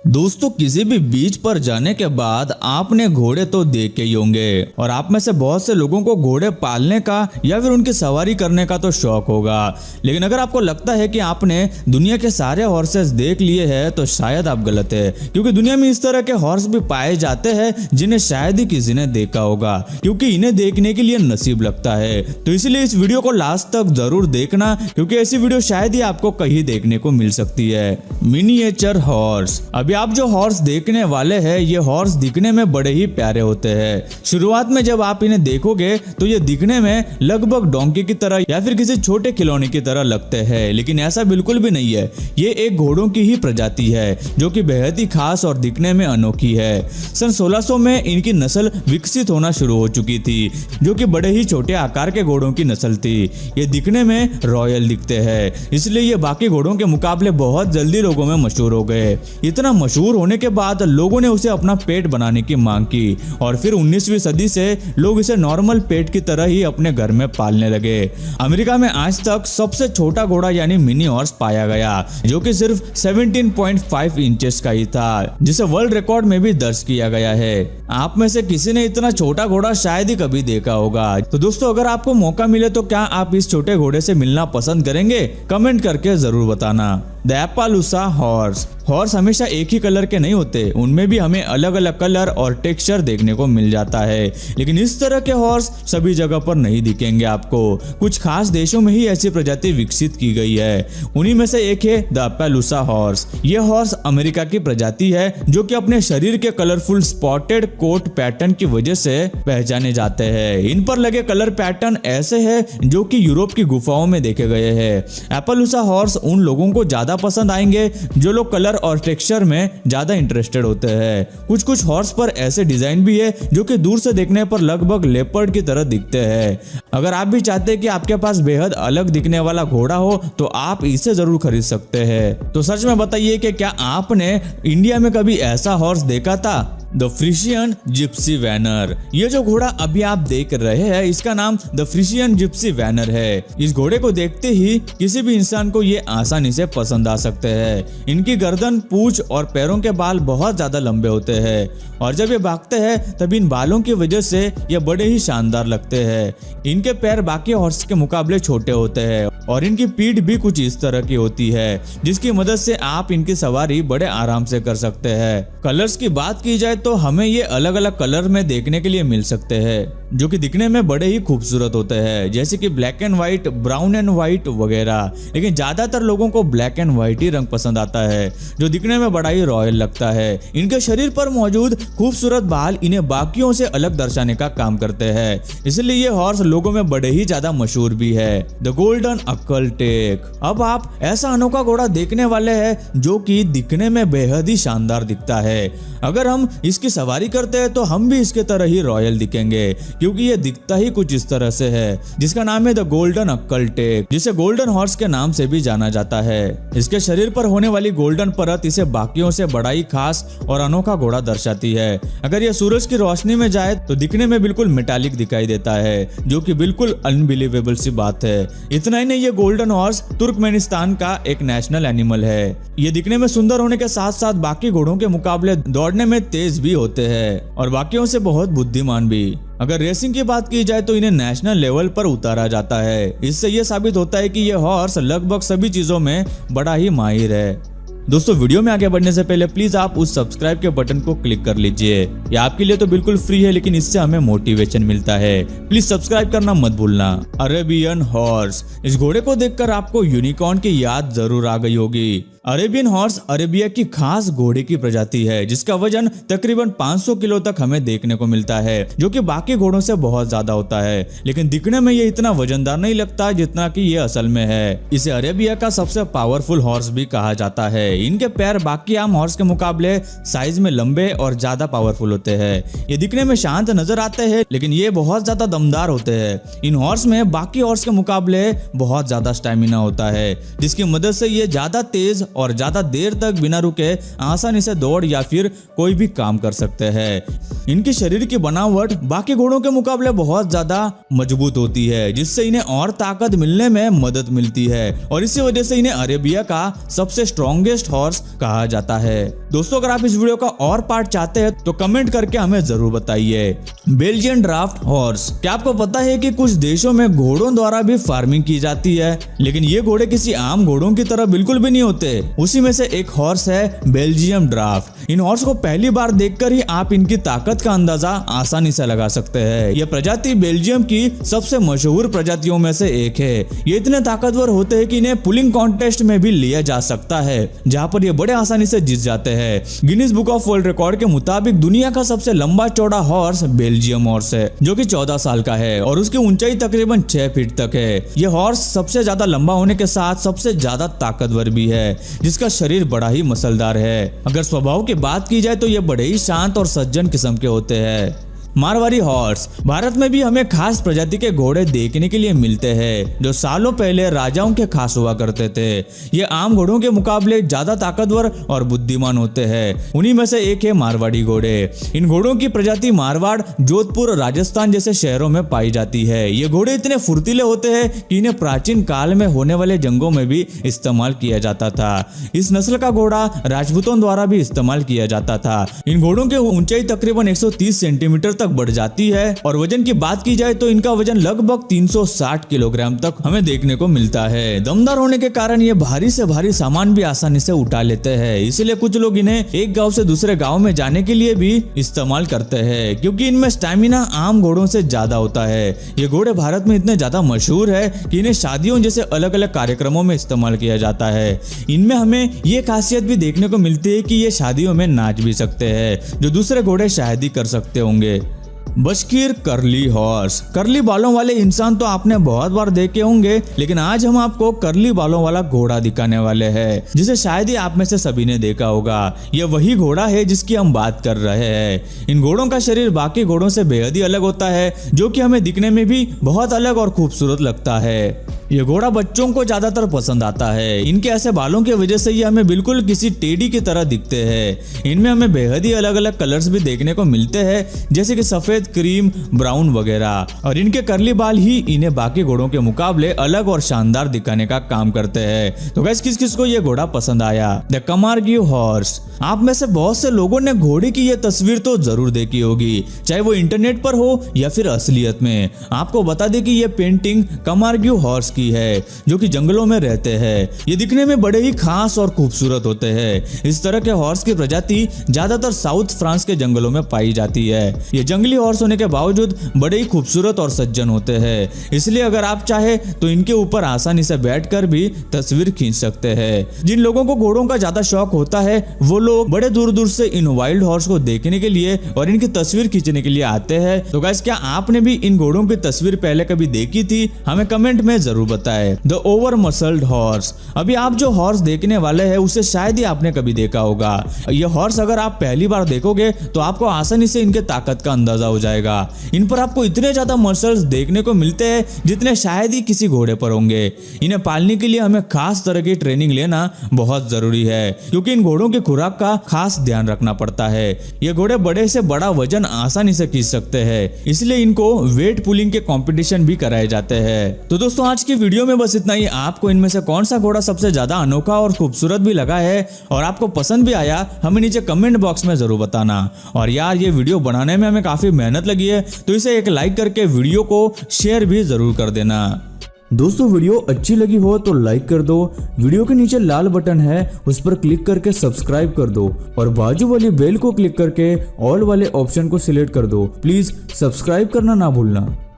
दोस्तों किसी भी बीच पर जाने के बाद आपने घोड़े तो देखे ही होंगे और आप में से बहुत से लोगों को घोड़े पालने का या फिर उनकी सवारी करने का तो शौक होगा। लेकिन अगर आपको लगता है कि आपने दुनिया के सारे हॉर्सेस देख लिए हैं तो शायद आप गलत है, क्योंकि दुनिया में इस तरह के हॉर्स भी पाए जाते हैं जिन्हें शायद ही किसी ने देखा होगा, क्योंकि इन्हें देखने के लिए नसीब लगता है। तो इसलिए इस वीडियो को लास्ट तक जरूर देखना, क्योंकि ऐसी वीडियो शायद ही आपको कहीं देखने को मिल सकती है। Miniature horse. अभी आप जो हॉर्स देखने वाले हैं ये हॉर्स दिखने में बड़े ही प्यारे होते हैं। शुरुआत में जब आप इन्हें देखोगे तो ये दिखने में लगभग डोंकी की तरह या फिर किसी छोटे खिलौने की तरह लगते हैं, लेकिन ऐसा बिल्कुल भी नहीं है। ये एक घोड़ों की ही प्रजाति है जो कि बेहद ही खास और दिखने में अनोखी है। सन 1600 में इनकी नस्ल विकसित होना शुरू हो चुकी थी, जो कि बड़े ही छोटे आकार के घोड़ों की नस्ल थी। ये दिखने में रॉयल दिखते हैं, इसलिए ये बाकी घोड़ों के मुकाबले बहुत जल्दी लोगों में मशहूर हो गए। इतना मशहूर होने के बाद लोगों ने उसे अपना पेट बनाने की मांग की और फिर 19वीं सदी से लोग इसे नॉर्मल पेट की तरह ही अपने घर में पालने लगे। अमेरिका में आज तक सबसे छोटा घोड़ा यानी मिनी हॉर्स पाया गया, जो कि सिर्फ 17.5 इंचेस का ही था, जिसे वर्ल्ड रिकॉर्ड में भी दर्ज किया गया है। आप में से किसी ने इतना छोटा घोड़ा शायद ही कभी देखा होगा। तो दोस्तों अगर आपको मौका मिले तो क्या आप इस छोटे घोड़े से मिलना पसंद करेंगे? कमेंट करके जरूर बताना। The एप्पालूसा horse. हॉर्स हमेशा एक ही कलर के नहीं होते, उनमें भी हमें अलग अलग कलर और टेक्सचर देखने को मिल जाता है। लेकिन इस तरह के हॉर्स सभी जगह पर नहीं दिखेंगे आपको। कुछ खास देशों में ही ऐसी प्रजाति विकसित की गई है। उन्हीं में से एक है द एप्पालूसा हॉर्स। ये हॉर्स अमेरिका की प्रजाति है जो कि अपने शरीर के कलरफुल स्पॉटेड कोट पैटर्न की वजह से पहचाने जाते हैं। इन पर लगे कलर पैटर्न ऐसे है जो कि यूरोप की गुफाओं में देखे गए हैं। एप्पालूसा हॉर्स उन लोगों को ज्यादा पसंद आएंगे जो लोग कलर और टेक्सचर में ज्यादा इंटरेस्टेड होते हैं। कुछ हॉर्स पर ऐसे डिजाइन भी है जो कि दूर से देखने पर लगभग लेपर्ड की तरह दिखते हैं। अगर आप भी चाहते हैं कि आपके पास बेहद अलग दिखने वाला घोड़ा हो तो आप इसे जरूर खरीद सकते हैं। तो सच में बताइए कि क्या आपने इंडिया में कभी ऐसा हॉर्स देखा था? The Friesian gypsy vanner. ये जो घोड़ा अभी आप देख रहे हैं इसका नाम द फ्रिशियन जिप्सी वैनर है। इस घोड़े को देखते ही किसी भी इंसान को ये आसानी से पसंद आ सकते हैं। इनकी गर्दन, पूंछ और पैरों के बाल बहुत ज्यादा लंबे होते हैं और जब ये भागते हैं तब इन बालों की वजह से ये बड़े ही शानदार लगते हैं। इनके पैर बाकी हॉर्स के मुकाबले छोटे होते हैं और इनकी पीठ भी कुछ इस तरह की होती है, जिसकी मदद से आप इनकी सवारी बड़े आराम से कर सकते हैं। कलर्स की बात की जाए तो हमें ये अलग अलग कलर में देखने के लिए मिल सकते हैं जो कि दिखने में बड़े ही खूबसूरत होते हैं, जैसे कि black and white, brown and white वगैरह। लेकिन ज्यादातर लोगों को ब्लैक एंड व्हाइट ही रंग पसंद आता है जो दिखने में बड़ा ही रॉयल लगता है। इनके शरीर पर मौजूद खूबसूरत बाल इन्हें बाकियों से अलग दर्शाने का काम करते हैं, इसलिए ये हॉर्स लोगों में बड़े ही ज्यादा मशहूर भी है। The golden Akhal Teke. अब आप ऐसा अनोखा घोड़ा देखने वाले हैं जो कि दिखने में बेहद ही शानदार दिखता है। अगर हम इसकी सवारी करते हैं तो हम भी इसके तरह ही रॉयल दिखेंगे, क्योंकि ये दिखता ही कुछ इस तरह से है, जिसका नाम है द गोल्डन अक्कलटेक, जिसे गोल्डन हॉर्स के नाम से भी जाना जाता है। इसके शरीर पर होने वाली गोल्डन परत इसे बाकियों से बड़ा ही खास और अनोखा घोड़ा दर्शाती है। अगर यह सूरज की रोशनी में जाए तो दिखने में बिल्कुल मेटालिक दिखाई देता है, जो कि बिल्कुल अनबिलीवेबल सी बात है। इतना ही नहीं, ये गोल्डन हॉर्स तुर्कमेनिस्तान का एक नेशनल एनिमल है। ये दिखने में सुंदर होने के साथ साथ बाकी घोड़ों के मुकाबले दौड़ने में तेज भी होते हैं और बाकियों से बहुत बुद्धिमान भी। अगर रेसिंग की बात की जाए तो इन्हें नेशनल लेवल पर उतारा जाता है। इससे यह साबित होता है कि यह हॉर्स लगभग सभी चीजों में बड़ा ही माहिर है। दोस्तों वीडियो में आगे बढ़ने से पहले प्लीज आप उस सब्सक्राइब के बटन को क्लिक कर लीजिए। ये आपके लिए तो बिल्कुल फ्री है, लेकिन इससे हमें मोटिवेशन मिलता है। प्लीज सब्सक्राइब करना मत भूलना। Arabian horse. इस घोड़े को देखकर आपको यूनिकॉर्न की याद जरूर आ गई होगी। अरेबियन हॉर्स अरेबिया की खास घोड़े की प्रजाति है जिसका वजन तकरीबन 500 किलो तक हमें देखने को मिलता है, जो कि बाकी घोड़ों से बहुत ज्यादा होता है। लेकिन दिखने में ये इतना वजनदार नहीं लगता जितना कि ये असल में है। इसे अरेबिया का सबसे पावरफुल हॉर्स भी कहा जाता है। इनके पैर बाकी आम हॉर्स के मुकाबले साइज में लंबे और ज्यादा पावरफुल होते हैं। ये दिखने में शांत नजर आते हैं, लेकिन ये बहुत ज्यादा दमदार होते हैं। इन हॉर्स में बाकी हॉर्स के मुकाबले बहुत ज्यादा स्टैमिना होता है, जिसकी मदद से ये ज्यादा तेज और ज्यादा देर तक बिना रुके आसानी से दौड़ या फिर कोई भी काम कर सकते हैं। इनकी शरीर की बनावट बाकी घोड़ों के मुकाबले बहुत ज्यादा मजबूत होती है, जिससे इन्हें और ताकत मिलने में मदद मिलती है और इसी वजह से इन्हें अरेबिया का सबसे स्ट्रॉन्गेस्ट हॉर्स कहा जाता है। दोस्तों, अगर आप इस वीडियो का और पार्ट चाहते हैं तो कमेंट करके हमें जरूर बताइए। बेल्जियन ड्राफ्ट हॉर्स, क्या आपको पता है कि कुछ देशों में घोड़ों द्वारा भी फार्मिंग की जाती है, लेकिन ये घोड़े किसी आम घोड़ों की तरह बिल्कुल भी नहीं होते। उसी में से एक हॉर्स है बेल्जियम ड्राफ्ट। इन हॉर्स को पहली बार देखकर ही आप इनकी ताकत का अंदाजा आसानी से लगा सकते हैं। यह प्रजाति बेल्जियम की सबसे मशहूर प्रजातियों में से एक है। ये इतने ताकतवर होते हैं कि इन्हें पुलिंग कॉन्टेस्ट में भी लिया जा सकता है, जहां पर ये बड़े आसानी से जीत जाते हैं। Guinness book of world record के मुताबिक दुनिया का सबसे लंबा चौड़ा हॉर्स बेल्जियम हॉर्स है, जो कि 14 साल का है और उसकी ऊंचाई तकरीबन 6 फीट तक है। ये हॉर्स सबसे ज्यादा लंबा होने के साथ सबसे ज्यादा ताकतवर भी है, जिसका शरीर बड़ा ही मसलदार है। अगर स्वभाव की बात की जाए तो ये बड़े ही शांत और सज्जन किस्म के होते हैं। मारवाड़ी हॉर्स, भारत में भी हमें खास प्रजाति के घोड़े देखने के लिए मिलते हैं, जो सालों पहले राजाओं के खास हुआ करते थे। ये आम घोड़ों के मुकाबले ज्यादा ताकतवर और बुद्धिमान होते हैं। उन्हीं में से एक है मारवाड़ी घोड़े। इन घोड़ों की प्रजाति मारवाड़, जोधपुर, राजस्थान जैसे शहरों में पाई जाती है। ये घोड़े इतने फुर्तीले होते हैं कि इन्हें प्राचीन काल में होने वाले जंगों में भी इस्तेमाल किया जाता था। इस नस्ल का घोड़ा राजपूतों द्वारा भी इस्तेमाल किया जाता था। इन घोड़ों की ऊंचाई तकरीबन 130 सेंटीमीटर तक बढ़ जाती है और वजन की बात की जाए तो इनका वजन लगभग 360 किलोग्राम तक हमें देखने को मिलता है। दमदार होने के कारण ये भारी से भारी सामान भी आसानी से उठा लेते हैं, इसलिए कुछ लोग इन्हें एक गांव से दूसरे गांव में जाने के लिए भी इस्तेमाल करते हैं, क्योंकि इनमें स्टैमिना आम घोड़ों से ज्यादा होता है। ये घोड़े भारत में इतने ज्यादा मशहूर है कि इन्हें शादियों जैसे अलग अलग कार्यक्रमों में इस्तेमाल किया जाता है। इनमें हमें ये खासियत भी देखने को मिलती है कि ये शादियों में नाच भी सकते हैं, जो दूसरे घोड़े शायद ही कर सकते होंगे। बशकीर कर्ली हॉर्स, कर्ली बालों वाले इंसान तो आपने बहुत बार देखे होंगे, लेकिन आज हम आपको कर्ली बालों वाला घोड़ा दिखाने वाले हैं, जिसे शायद ही आप में से सभी ने देखा होगा। यह वही घोड़ा है जिसकी हम बात कर रहे हैं। इन घोड़ों का शरीर बाकी घोड़ों से बेहद ही अलग होता है, जो कि हमें दिखने में भी बहुत अलग और खूबसूरत लगता है। ये घोड़ा बच्चों को ज्यादातर पसंद आता है। इनके ऐसे बालों की वजह से ये हमें बिल्कुल किसी टेडी की तरह दिखते हैं। इनमें हमें बेहद ही अलग अलग कलर्स भी देखने को मिलते हैं, जैसे कि सफेद, क्रीम, ब्राउन वगैरह, और इनके कर्ली बाल ही इन्हें बाकी घोड़ों के मुकाबले अलग और शानदार दिखाने का काम करते हैं। तो गाइस, किस किस को ये घोड़ा पसंद आया? The Camargue horse. आप में से बहुत से लोगों ने घोड़े की ये तस्वीर तो जरूर देखी होगी, चाहे वो इंटरनेट पर हो या फिर असलियत में। आपको बता दें कि ये पेंटिंग कमारगियो हॉर्स है, जो कि जंगलों में रहते हैं। ये दिखने में बड़े ही खास और खूबसूरत होते हैं। इस तरह के हॉर्स की प्रजाति ज्यादातर साउथ फ्रांस के जंगलों में पाई जाती है। ये जंगली हॉर्स होने के बावजूद बड़े ही खूबसूरत और सज्जन होते हैं, इसलिए अगर आप चाहे तो इनके ऊपर आसानी से बैठकर भी तस्वीर खींच सकते हैं। जिन लोगों को घोड़ों का ज्यादा शौक होता है, वो लोग बड़े दूर दूर से इन वाइल्ड हॉर्स को देखने के लिए और इनकी तस्वीर खींचने के लिए आते हैं। तो गाइस, क्या आपने भी इन घोड़ों की तस्वीर पहले कभी देखी थी? हमें कमेंट में जरूर बताएं। The over muscled horse. अभी आप जो हॉर्स देखने वाले हैं उसे शायद ही आपने कभी देखा होगा। ये हॉर्स अगर आप पहली बार देखोगे तो आपको आसानी से इनके ताकत का अंदाजा हो जाएगा। इन पर आपको इतने ज्यादा मसल्स देखने को मिलते हैं जितने शायद ही किसी घोड़े पर होंगे। इन्हें पालने के लिए हमें खास तरह की ट्रेनिंग लेना बहुत जरूरी है, क्योंकि इन घोड़ों की खुराक का खास ध्यान रखना पड़ता है। ये घोड़े बड़े से बड़ा वजन आसानी से खींच सकते हैं, इसलिए इनको वेट पुलिंग के कंपटीशन भी कराए जाते हैं। तो दोस्तों, आज की वीडियो में बस इतना ही। आपको इनमें से कौन सा घोड़ा सबसे ज्यादा अनोखा और खूबसूरत भी लगा है और आपको पसंद भी आया, हमें नीचे कमेंट बॉक्स में जरूर बताना। और यार, ये वीडियो बनाने में हमें काफी मेहनत लगी है, तो इसे एक लाइक करके वीडियो को शेयर भी जरूर कर देना। दोस्तों, वीडियो अच्छी लगी हो तो लाइक कर दो। वीडियो के नीचे लाल बटन है, उस पर क्लिक करके सब्सक्राइब कर दो और बाजू वाली बेल को क्लिक करके ऑल वाले ऑप्शन को सिलेक्ट कर दो। प्लीज सब्सक्राइब करना ना भूलना।